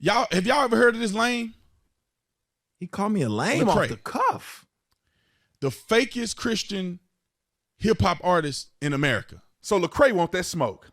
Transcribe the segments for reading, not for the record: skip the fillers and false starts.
Have y'all ever heard of this lame? He called me a lame Lecrae. off the cuff. The fakest Christian hip hop artist in America. So Lecrae want that smoke.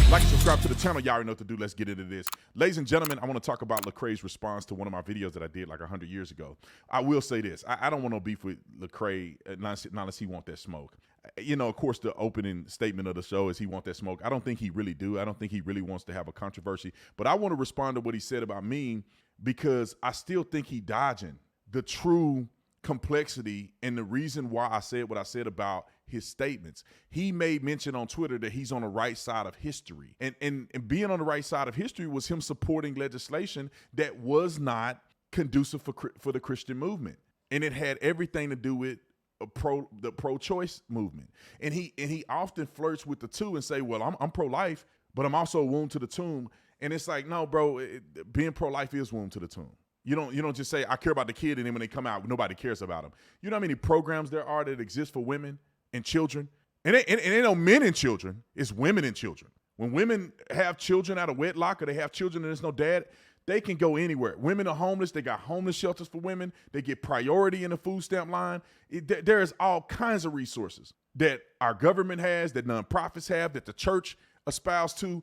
Like and subscribe to the channel. Y'all already know what to do. Let's get into this. Ladies and gentlemen, I want to talk about Lecrae's response to one of my videos that I did like 100 years ago. I will say this. I don't want no beef with Lecrae not unless he want that smoke. You know, of course, the opening statement of the show is he want that smoke. I don't think he really do. I don't think he really wants to have a controversy. But I want to respond to what he said about me because I still think he dodging the true complexity and the reason why I said what I said about his statements. He made mention on Twitter that he's on the right side of history. And being on the right side of history was him supporting legislation that was not conducive for the Christian movement. And it had everything to do with the pro-choice movement. And he often flirts with the two and say, well, I'm pro-life, but I'm also womb to the tomb. And it's like, no, bro, being pro-life is womb to the tomb. You don't just say, I care about the kid, and then when they come out, nobody cares about them. You know how many programs there are that exist for women and children? And it ain't no men and children. It's women and children. When women have children out of wedlock or they have children and there's no dad, they can go anywhere. Women are homeless. They got homeless shelters for women. They get priority in the food stamp line. There is all kinds of resources that our government has, that nonprofits have, that the church espouse to.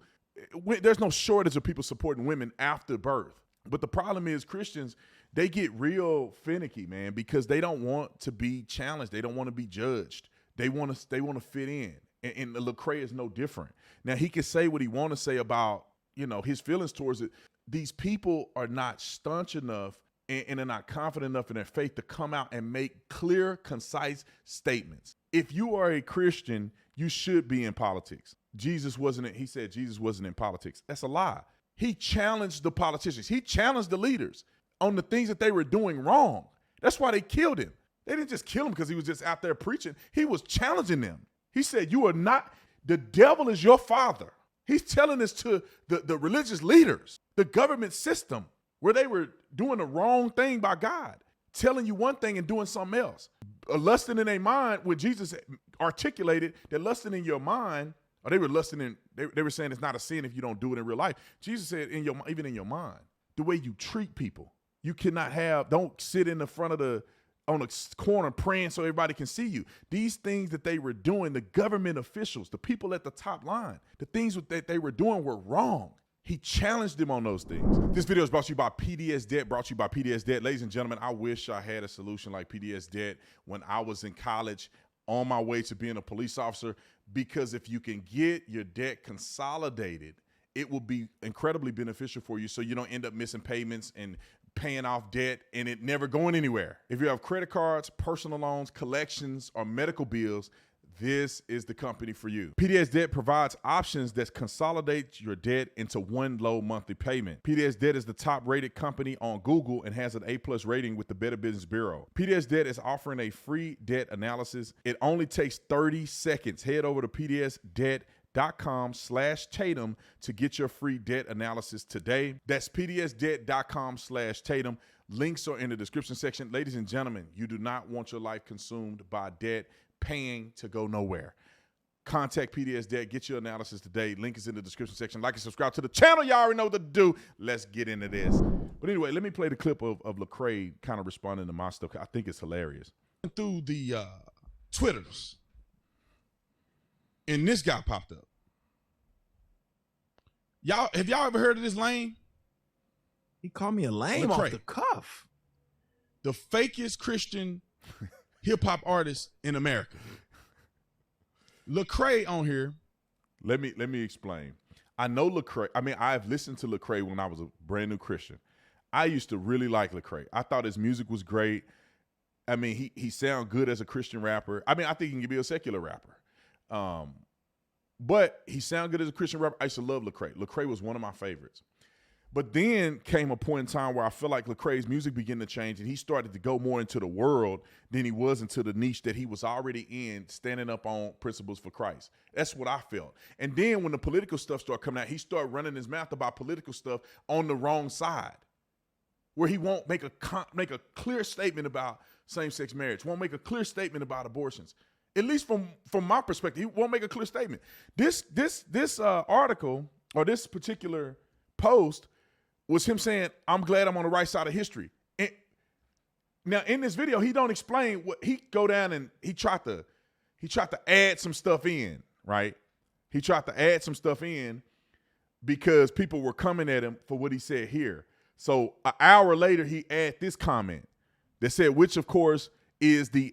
There's no shortage of people supporting women after birth. But the problem is Christians, they get real finicky, man, because they don't want to be challenged. They don't want to be judged. They want to fit in. And Lecrae is no different. Now, he can say what he want to say about, you know, his feelings towards it. These people are not staunch enough and they're not confident enough in their faith to come out and make clear, concise statements. If you are a Christian, you should be in politics. He said Jesus wasn't in politics. That's a lie. He challenged the politicians. He challenged the leaders on the things that they were doing wrong. That's why they killed him. They didn't just kill him because he was just out there preaching. He was challenging them. He said, you are not, the devil is your father. He's telling this to the religious leaders, the government system, where they were doing the wrong thing by God, telling you one thing and doing something else. Lusting in their mind, when Jesus articulated that lusting in your mind, or they were lusting they were saying it's not a sin if you don't do it in real life. Jesus said, even in your mind, the way you treat people, you cannot don't sit in the front of on the corner praying so everybody can see you. These things that they were doing, the government officials, the people at the top line, the things that they were doing were wrong. He challenged them on those things. This video is brought to you by PDS Debt, brought to you by PDS Debt. Ladies and gentlemen, I wish I had a solution like PDS Debt when I was in college on my way to being a police officer, because if you can get your debt consolidated, it will be incredibly beneficial for you so you don't end up missing payments and paying off debt and it never going anywhere. If you have credit cards, personal loans, collections, or medical bills, this is the company for you. PDS Debt provides options that consolidate your debt into one low monthly payment. PDS Debt is the top-rated company on Google and has an A+ rating with the Better Business Bureau. PDS Debt is offering a free debt analysis. It only takes 30 seconds. Head over to pdsdebt.com/Tatum to get your free debt analysis today. That's pdsdebt.com/Tatum. Links are in the description section. Ladies and gentlemen, you do not want your life consumed by debt, paying to go nowhere. Contact PDS Debt. Get your analysis today. Link is in the description section. Like and subscribe to the channel. Y'all already know what to do. Let's get into this. But anyway, let me play the clip of Lecrae kind of responding to my stuff. I think it's hilarious. Through the Twitters, and this guy popped up. Have y'all ever heard of this lame? He called me a lame off the cuff. The fakest Christian hip-hop artist in America. Lecrae on here. Let me explain. I know Lecrae. I mean, I've listened to Lecrae when I was a brand new Christian. I used to really like Lecrae. I thought his music was great. I mean, he sounded good as a Christian rapper. I mean, I think he can be a secular rapper. But he sounded good as a Christian rapper. I used to love Lecrae. Lecrae was one of my favorites. But then came a point in time where I feel like Lecrae's music began to change and he started to go more into the world than he was into the niche that he was already in, standing up on principles for Christ. That's what I felt. And then when the political stuff started coming out, he started running his mouth about political stuff on the wrong side, where he won't make a clear statement about same-sex marriage, won't make a clear statement about abortions. at least from my perspective, he won't make a clear statement. This article or this particular post was him saying, "I'm glad I'm on the right side of history." And now in this video, he don't explain what he go down and he tried to add some stuff in, right? He tried to add some stuff in because people were coming at him for what he said here. So an hour later, he add this comment that said, which of course is this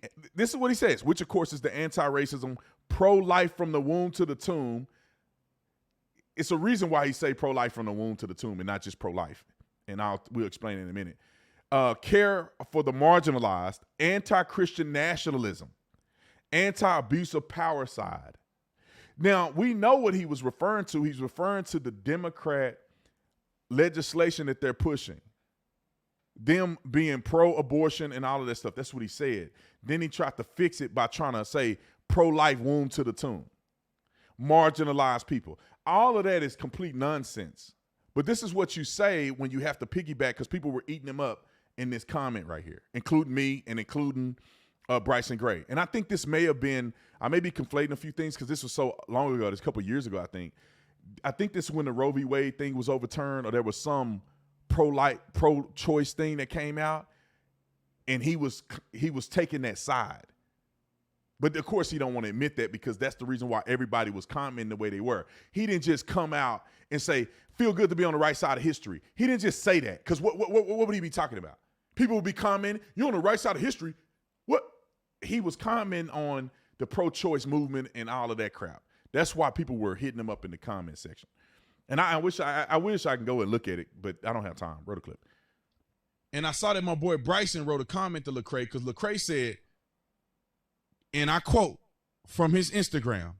is what he says, which of course is the anti-racism, pro-life from the womb to the tomb. It's a reason why he say pro-life from the womb to the tomb and not just pro-life. And we'll explain in a minute. Care for the marginalized, anti-Christian nationalism, anti-abuse of power side. Now, we know what he was referring to. He's referring to the Democrat legislation that they're pushing. Them being pro-abortion and all of that stuff. That's what he said. Then he tried to fix it by trying to say pro-life womb to the tomb. Marginalized people. All of that is complete nonsense. But this is what you say when you have to piggyback because people were eating him up in this comment right here, including me and including Bryson Gray. And I think this may have been, I may be conflating a few things because this was so long ago, this a couple of years ago, I think. I think this is when the Roe v. Wade thing was overturned or there was some pro-choice thing that came out, and he was taking that side. But of course he don't want to admit that because that's the reason why everybody was commenting the way they were. He didn't just come out and say, feel good to be on the right side of history. He didn't just say that because what would he be talking about? People would be commenting, you're on the right side of history. What? He was commenting on the pro-choice movement and all of that crap. That's why people were hitting him up in the comment section. And I wish I can go and look at it, but I don't have time. Wrote a clip. And I saw that my boy Bryson wrote a comment to Lecrae because Lecrae said, and I quote from his Instagram,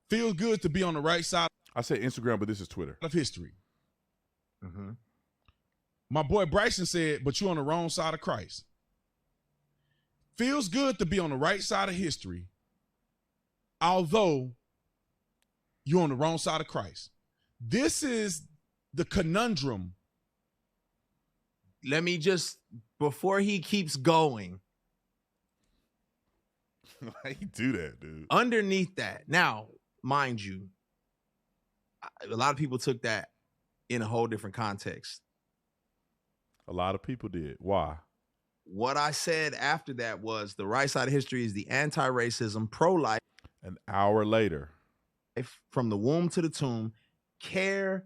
"Feel good to be on the right side." I say Instagram, but this is Twitter. Of history. Mm-hmm. My boy Bryson said, "But you're on the wrong side of Christ." Feels good to be on the right side of history, although you're on the wrong side of Christ. This is the conundrum. Let me just, before he keeps going. Why you do that, dude? Underneath that, now, mind you, a lot of people took that in a whole different context. A lot of people did. Why? What I said after that was the right side of history is the anti-racism, pro-life. An hour later. From the womb to the tomb, care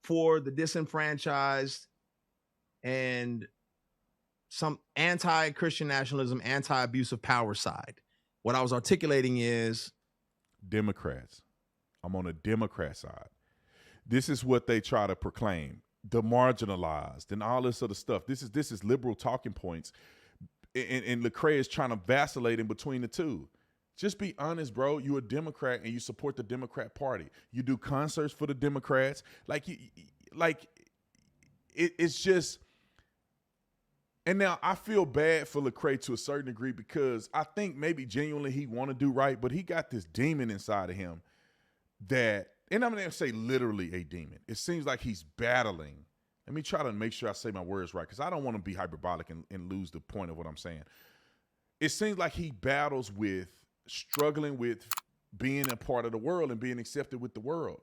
for the disenfranchised, and some anti-Christian nationalism, anti-abuse of power side. What I was articulating is Democrats. I'm on the Democrat side. This is what they try to proclaim. The marginalized and all this other stuff. This is liberal talking points. And Lecrae is trying to vacillate in between the two. Just be honest, bro. You're a Democrat and you support the Democrat Party. You do concerts for the Democrats. It's just. And now I feel bad for Lecrae to a certain degree because I think maybe genuinely he want to do right, but he got this demon inside of him that, and I'm going to say literally a demon. It seems like he's battling. Let me try to make sure I say my words right because I don't want to be hyperbolic and lose the point of what I'm saying. It seems like he battles with struggling with being a part of the world and being accepted with the world.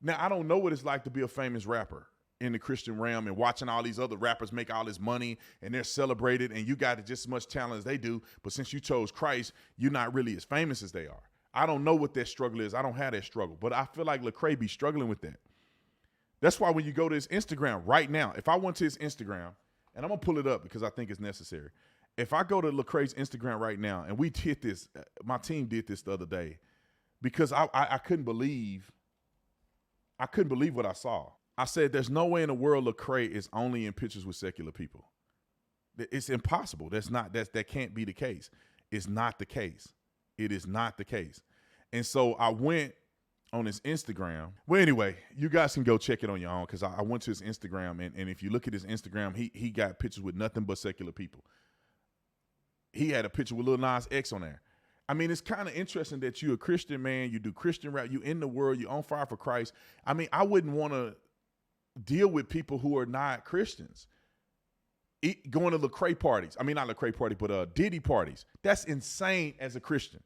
Now, I don't know what it's like to be a famous rapper in the Christian realm and watching all these other rappers make all this money and they're celebrated and you got just as much talent as they do, but since you chose Christ, you're not really as famous as they are. I don't know what that struggle is. I don't have that struggle, but I feel like Lecrae be struggling with that. That's why when you go to his Instagram right now, if I went to his Instagram, and I'm going to pull it up because I think it's necessary. If I go to Lecrae's Instagram right now, and we did this, my team did this the other day, because I couldn't believe what I saw. I said, there's no way in the world Lecrae is only in pictures with secular people. It's impossible. That can't be the case. It's not the case. It is not the case. And so I went on his Instagram. Well, anyway, you guys can go check it on your own because I went to his Instagram, and if you look at his Instagram, he got pictures with nothing but secular people. He had a picture with Lil Nas X on there. I mean, it's kind of interesting that you're a Christian man, you do Christian rap, you in the world, you're on fire for Christ. I mean, I wouldn't want to deal with people who are not Christians. going to Lecrae parties. I mean, not Lecrae party, but Diddy parties. That's insane as a Christian.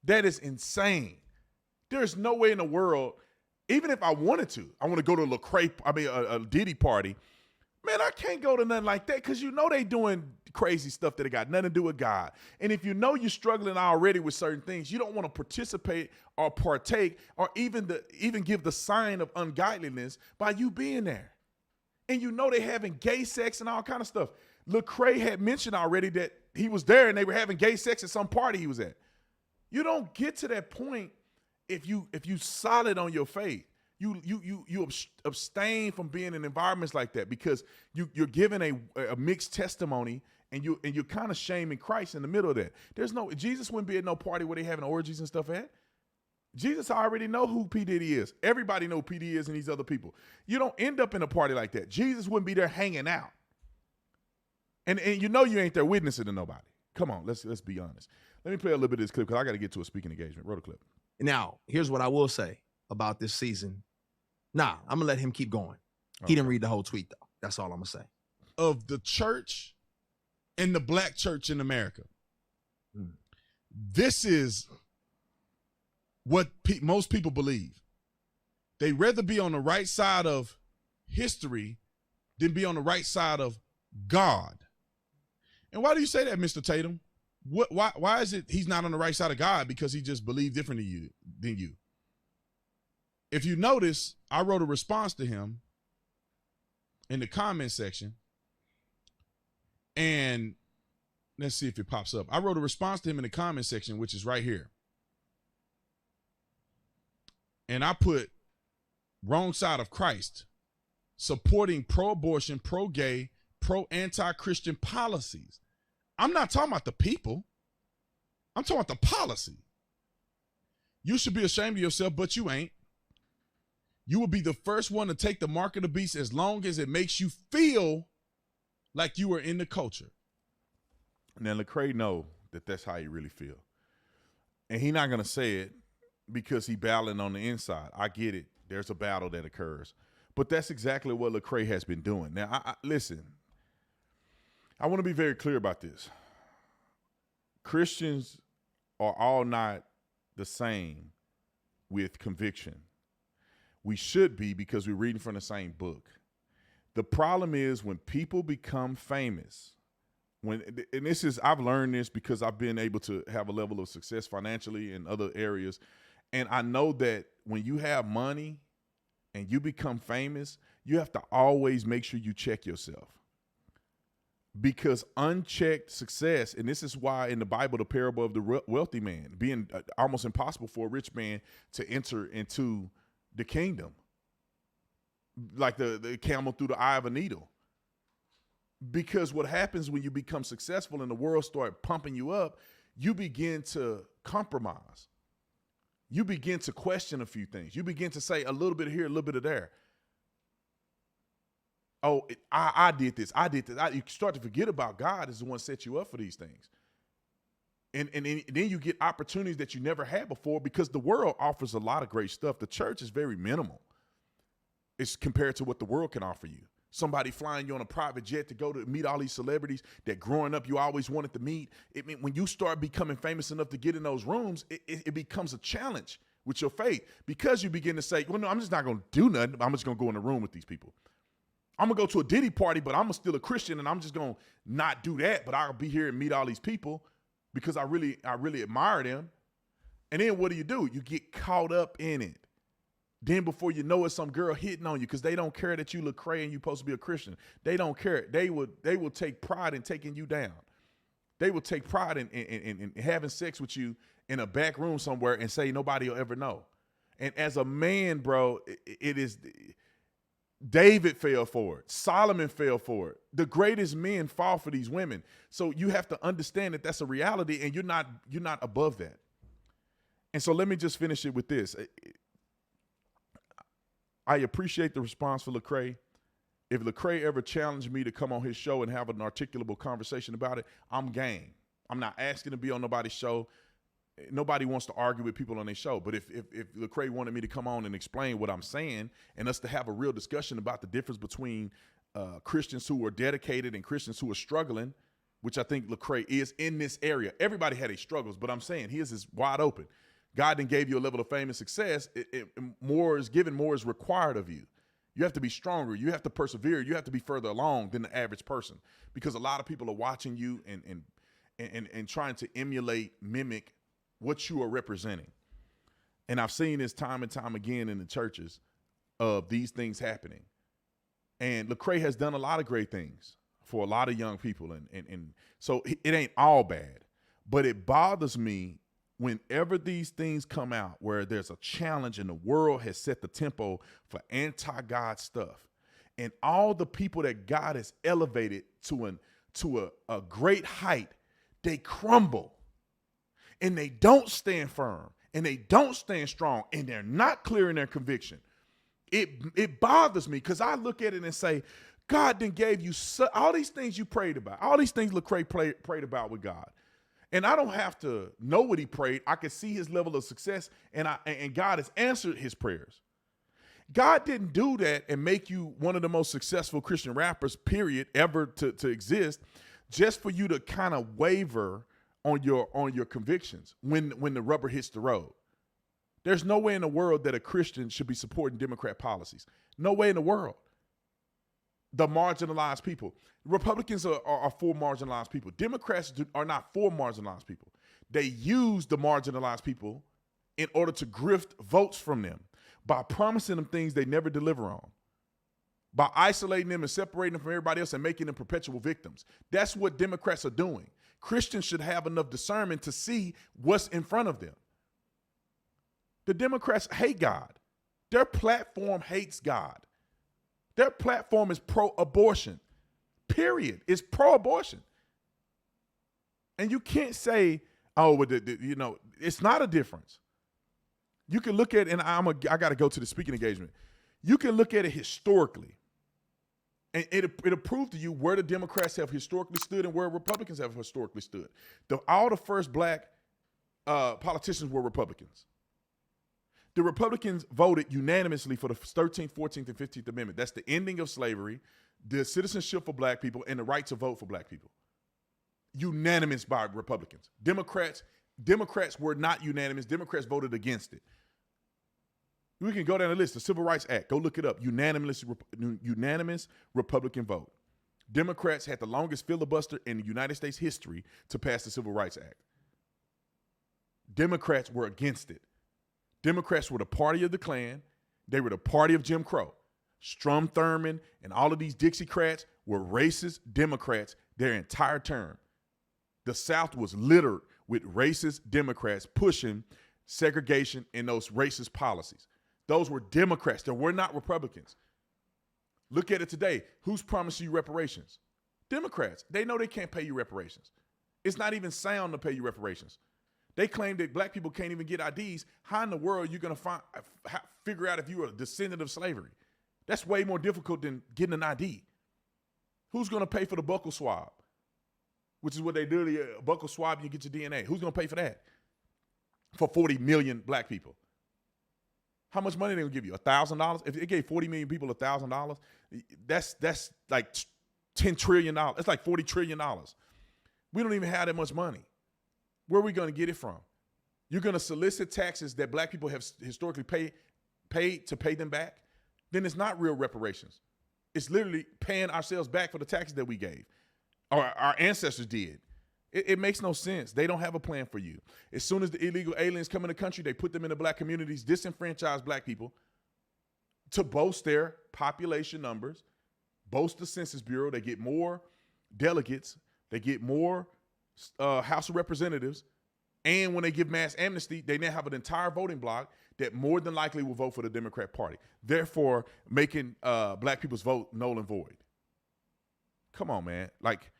That is insane. There's no way in the world, even if I wanted to, I want to go to a Diddy party. Man, I can't go to nothing like that because you know they doing crazy stuff that got nothing to do with God. And if you know you're struggling already with certain things, you don't want to participate or partake or even give the sign of ungodliness by you being there. And you know they having gay sex and all kind of stuff. Lecrae had mentioned already that he was there and they were having gay sex at some party he was at. You don't get to that point if you solid on your faith. You abstain from being in environments like that because you're giving a mixed testimony and you're kind of shaming Christ in the middle of that. Jesus wouldn't be at no party where they having orgies and stuff at. Jesus already know who P. Diddy is. Everybody know who P. Diddy is and these other people. You don't end up in a party like that. Jesus wouldn't be there hanging out. And you know you ain't there witnessing to nobody. Come on, let's be honest. Let me play a little bit of this clip because I got to get to a speaking engagement. Roll the clip. Now, here's what I will say about this season. Nah, I'm going to let him keep going. Okay. He didn't read the whole tweet, though. That's all I'm going to say. Of the church and the black church in America. This is what most people believe. They rather be on the right side of history than be on the right side of God. And why do you say that, Mr. Tatum? Why is it he's not on the right side of God? Because he just believed different than you. If you notice, I wrote a response to him in the comment section. And let's see if it pops up. I wrote a response to him in the comment section, which is right here. And I put wrong side of Christ, supporting pro-abortion, pro-gay, pro-anti-Christian policies. I'm not talking about the people. I'm talking about the policy. You should be ashamed of yourself, but you ain't. You will be the first one to take the mark of the beast as long as it makes you feel like you are in the culture. Now, Lecrae know that that's how he really feel. And he not going to say it because he battling on the inside. I get it. There's a battle that occurs. But that's exactly what Lecrae has been doing. Now, listen, I want to be very clear about this. Christians are all not the same with conviction. We should be because we're reading from the same book. The problem is when people become famous, I've learned this because I've been able to have a level of success financially in other areas. And I know that when you have money and you become famous, you have to always make sure you check yourself. Because unchecked success, and this is why in the Bible, the parable of the wealthy man, being almost impossible for a rich man to enter into the kingdom, like the camel through the eye of a needle. Because what happens when you become successful and the world start pumping you up, you begin to compromise. You begin to question a few things. You begin to say a little bit of here, a little bit of there. Oh, I did this. I did this. You start to forget about God is the one that set you up for these things. And then you get opportunities that you never had before because the world offers a lot of great stuff. The church is very minimal. It's compared to what the world can offer you. Somebody flying you on a private jet to go to meet all these celebrities that growing up you always wanted to meet. When you start becoming famous enough to get in those rooms, it becomes a challenge with your faith because you begin to say, well, no, I'm just not going to do nothing. I'm just going to go in the room with these people. I'm going to go to a Diddy party, but I'm still a Christian and I'm just going to not do that. But I'll be here and meet all these people because I really admire them. And then what do? You get caught up in it. Then before you know it, some girl hitting on you because they don't care that you look crazy and you're supposed to be a Christian. They don't care. They will take pride in taking you down. They will take pride in having sex with you in a back room somewhere and say nobody will ever know. And as a man, bro, it is David fell for it. Solomon fell for it. The greatest men fall for these women. So you have to understand that that's a reality and you're not above that. And so let me just finish it with this. I appreciate the response for Lecrae. If Lecrae ever challenged me to come on his show and have an articulable conversation about it, I'm game. I'm not asking to be on nobody's show. Nobody wants to argue with people on their show. But if Lecrae wanted me to come on and explain what I'm saying and us to have a real discussion about the difference between Christians who are dedicated and Christians who are struggling, which I think Lecrae is in this area. Everybody had their struggles, but I'm saying his is wide open. God then gave you a level of fame and success. More is given, more is required of you. You have to be stronger. You have to persevere. You have to be further along than the average person, because a lot of people are watching you and trying to emulate, mimic what you are representing. And I've seen this time and time again in the churches of these things happening. And Lecrae has done a lot of great things for a lot of young people. And so it ain't all bad, but it bothers me whenever these things come out where there's a challenge and the world has set the tempo for anti-God stuff, and all the people that God has elevated to a great height, they crumble and they don't stand firm and they don't stand strong and they're not clear in their conviction. It bothers me, because I look at it and say, God then gave you all these things you prayed about, all these things Lecrae prayed about with God. And I don't have to know what he prayed. I can see his level of success, and God has answered his prayers. God didn't do that and make you one of the most successful Christian rappers, period, ever to exist, just for you to kind of waver on your convictions when the rubber hits the road. There's no way in the world that a Christian should be supporting Democrat policies. No way in the world. The marginalized people. Republicans are for marginalized people. Democrats are not for marginalized people. They use the marginalized people in order to grift votes from them by promising them things they never deliver on, by isolating them and separating them from everybody else and making them perpetual victims. That's what Democrats are doing. Christians should have enough discernment to see what's in front of them. The Democrats hate God. Their platform hates God. Their platform is pro-abortion, period. It's pro-abortion. And you can't say, oh, it's not a difference. You can look at it, and I got to go to the speaking engagement. You can look at it historically, and it'll prove to you where the Democrats have historically stood and where Republicans have historically stood. All the first black politicians were Republicans. The Republicans voted unanimously for the 13th, 14th, and 15th Amendment. That's the ending of slavery, the citizenship for black people, and the right to vote for black people. Unanimous by Republicans. Democrats were not unanimous. Democrats voted against it. We can go down the list. The Civil Rights Act, go look it up. Unanimous Republican vote. Democrats had the longest filibuster in the United States history to pass the Civil Rights Act. Democrats were against it. Democrats were the party of the Klan. They were the party of Jim Crow. Strom Thurmond and all of these Dixiecrats were racist Democrats their entire term. The South was littered with racist Democrats pushing segregation and those racist policies. Those were Democrats. They were not Republicans. Look at it today. Who's promising you reparations? Democrats. They know they can't pay you reparations. It's not even sound to pay you reparations. They claim that black people can't even get IDs. How in the world are you going to figure out if you are a descendant of slavery? That's way more difficult than getting an ID. Who's going to pay for the buccal swab? Which is what they do, the buccal swab, you get your DNA. Who's going to pay for that? For 40 million black people. How much money are they going to give you? $1,000? If it gave 40 million people $1,000, that's like $10 trillion. It's like $40 trillion. We don't even have that much money. Where are we going to get it from? You're going to solicit taxes that black people have historically paid to pay them back? Then it's not real reparations. It's literally paying ourselves back for the taxes that we gave, or our ancestors did. It makes no sense. They don't have a plan for you. As soon as the illegal aliens come in the country, they put them in the black communities, disenfranchise black people to boast their population numbers, boast the Census Bureau. They get more delegates. They get more House of Representatives, and when they give mass amnesty, they now have an entire voting bloc that more than likely will vote for the Democrat Party, therefore making black people's vote null and void. Come on, man. Like,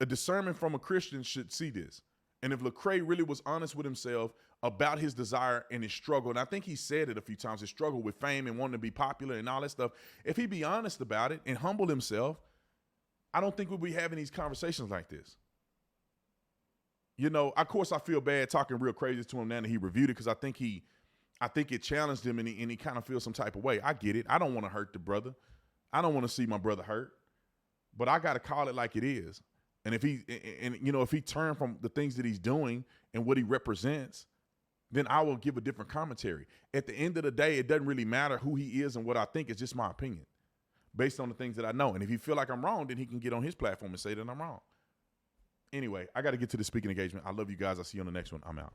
a discernment from a Christian should see this. And if Lecrae really was honest with himself about his desire and his struggle, and I think he said it a few times, his struggle with fame and wanting to be popular and all that stuff, if he'd be honest about it and humble himself, I don't think we'd be having these conversations like this. You know, of course, I feel bad talking real crazy to him now that he reviewed it, because I think it challenged him and he kind of feels some type of way. I get it. I don't want to hurt the brother. I don't want to see my brother hurt. but I got to call it like it is. And if he turned from the things that he's doing and what he represents, then I will give a different commentary. At the end of the day, it doesn't really matter who he is and what I think. It's just my opinion based on the things that I know. And if he feel like I'm wrong, then he can get on his platform and say that I'm wrong. Anyway, I got to get to the speaking engagement. I love you guys. I'll see you on the next one. I'm out.